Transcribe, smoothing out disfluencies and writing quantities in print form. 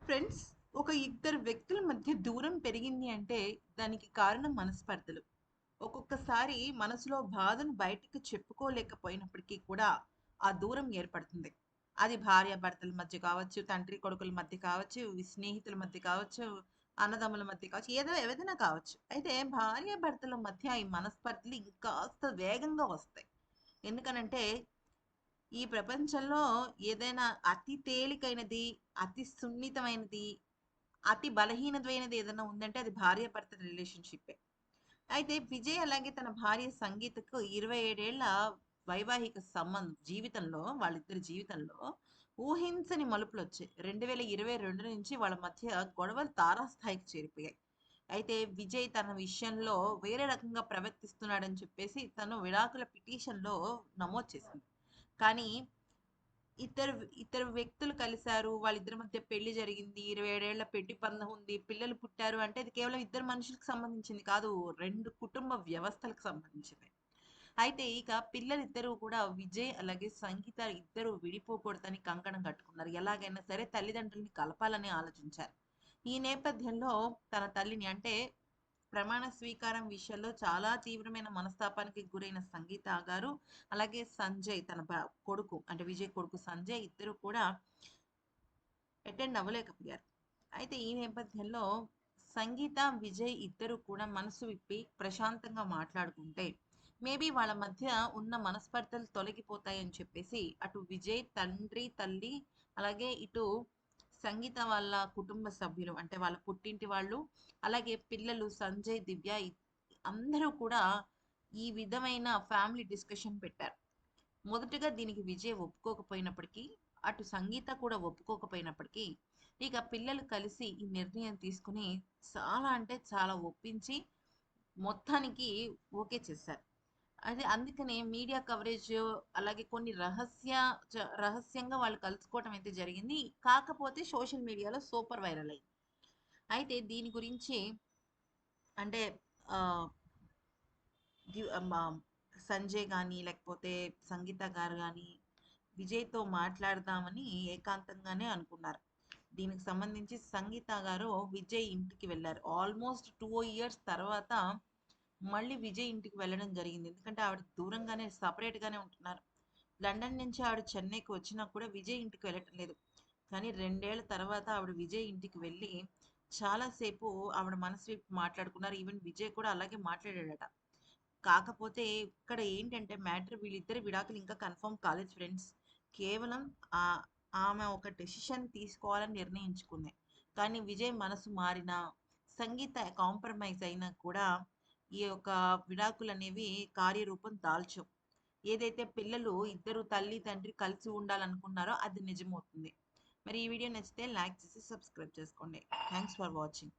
Friends, ఒక ఇద్దరు వ్యక్తుల మధ్య దూరం పెరిగింది అంటే దానికి కారణం మనస్పర్ధలు. ఒక్కొక్కసారి మనసులో బాధను బయటకు చెప్పుకోలేకపోయినప్పటికీ కూడా ఆ దూరం ఏర్పడుతుంది. అది భార్యాభర్తల మధ్య కావచ్చు, తండ్రి కొడుకుల మధ్య కావచ్చు, స్నేహితుల మధ్య కావచ్చు, అన్నదమ్ముల మధ్య కావచ్చు, ఏదైనా కావచ్చు. అయితే భార్యాభర్తల మధ్య ఈ మనస్పర్ధలు ఇంకాస్త వేగంగా వస్తాయి. ఎందుకనంటే ఈ ప్రపంచంలో ఏదైనా అతి తేలికైనది, అతి సున్నితమైనది, అతి బలహీనమైనది ఏదైనా ఉందంటే అది భార్యాభర్తల రిలేషన్‌షిప్పే. అయితే విజయ్ అలాగే తన భార్య సంగీతకు 27 ఏళ్ల వైవాహిక జీవితంలో వాళ్ళిద్దరి జీవితంలో ఊహించని మలుపులొచ్చాయి. 2022 నుంచి వాళ్ళ మధ్య గొడవలు తారాస్థాయికి చేరిపోయాయి. అయితే విజయ్ తన విషయంలో వేరే రకంగా ప్రవర్తిస్తున్నాడని చెప్పేసి తను విడాకుల పిటిషన్‌లో నమోదు చేసింది. కానీ ఇద్దరు ఇద్దరు వ్యక్తులు కలిసారు. వాళ్ళిద్దరి మధ్య పెళ్లి జరిగింది. 27 ఏళ్ల పెళ్లి బంధం ఉంది. పిల్లలు పుట్టారు అంటే అది కేవలం ఇద్దరు మనుషులకు సంబంధించింది కాదు. 2 కుటుంబ వ్యవస్థలకు సంబంధించింది. అయితే ఇక పిల్లలిద్దరూ కూడా విజయ్ అలాగే సంగీత ఇద్దరు విడిపోకూడదని కంకణం కట్టుకున్నారు. ఎలాగైనా సరే తల్లిదండ్రుల్ని కలపాలని ఆలోచించారు. ఈ నేపథ్యంలో తన తల్లిని అంటే ప్రమాణ స్వీకారం విషయంలో చాలా తీవ్రమైన మనస్తాపానికి గురైన సంగీత గారు, అలాగే సంజయ్ తన కొడుకు అంటే విజయ్ కొడుకు సంజయ్ ఇద్దరు కూడా అటెండ్ అవ్వలేకపోయారు. అయితే ఈ నేపథ్యంలో సంగీత, విజయ్ ఇద్దరు కూడా మనసు విప్పి ప్రశాంతంగా మాట్లాడుకుంటే మేబీ వాళ్ళ మధ్య ఉన్న మనస్పర్ధలు తొలగిపోతాయని చెప్పేసి అటు విజయ్ తండ్రి, తల్లి అలాగే ఇటు సంగీత వాళ్ళ కుటుంబ సభ్యులు అంటే వాళ్ళ పుట్టింటి వాళ్ళు, అలాగే పిల్లలు సంజయ్, దివ్య అందరూ కూడా ఈ విధమైన ఫ్యామిలీ డిస్కషన్ పెట్టారు. మొదటగా దీనికి విజయ్ ఒప్పుకోకపోయినప్పటికీ, అటు సంగీత కూడా ఒప్పుకోకపోయినప్పటికీ, ఇక పిల్లలు కలిసి ఈ నిర్ణయం తీసుకొని చాలా అంటే చాలా ఒప్పించి మొత్తానికి ఓకే చేశారు. అది అందుకనే మీడియా కవరేజ్ అలాగే కొన్ని రహస్యంగా వాళ్ళు కలుసుకోవటం అయితే జరిగింది. కాకపోతే సోషల్ మీడియాలో సూపర్ వైరల్ అయింది. అయితే దీని గురించి అంటే ఆహ్, మా సంజయ్ గాని, లేకపోతే సంగీత గారు గాని, విజయ్‌తో మాట్లాడదామని ఏకాంతంగానే అనుకున్నారు. దీనికి సంబంధించి సంగీత గారు విజయ్ ఇంటికి వెళ్లారు. ఆల్మోస్ట్ 2 ఇయర్స్ తర్వాత మళ్ళీ విజయ్ ఇంటికి వెళ్ళడం జరిగింది. ఎందుకంటే ఆవిడ దూరంగానే సెపరేట్‌గానే ఉంటున్నారు. లండన్ నుంచి ఆవిడ చెన్నైకి వచ్చినా కూడా విజయ్ ఇంటికి వెళ్ళటం లేదు. కానీ 2 ఏళ్ల తర్వాత ఆవిడ విజయ్ ఇంటికి వెళ్ళి చాలా సేపు ఆవిడ మనసు విప్పి మాట్లాడుకున్నారు. ఈవెన్ విజయ్ కూడా అలాగే మాట్లాడాడట. కాకపోతే ఇక్కడ ఏంటంటే మ్యాటర్ వీళ్ళిద్దరి విడాకులు ఇంకా కన్ఫర్మ్ కాలేదు ఫ్రెండ్స్. కేవలం ఆహ్, ఆమె ఒక డెసిషన్ తీసుకోవాలని నిర్ణయించుకుంది. కానీ విజయ్ మనసు మారినా, సంగీత కాంప్రమైజ్ అయినా కూడా ఈ యొక్క విడాకులనేవి కార్యరూపం దాల్చవు. ఏదైతే పిల్లలు ఇద్దరు తల్లి, తండ్రి కలిసి ఉండాలనుకున్నారో అది నిజమవుతుంది. మరి ఈ వీడియో నచ్చితే లైక్ చేసి సబ్స్క్రైబ్ చేసుకోండి. Thanks for watching.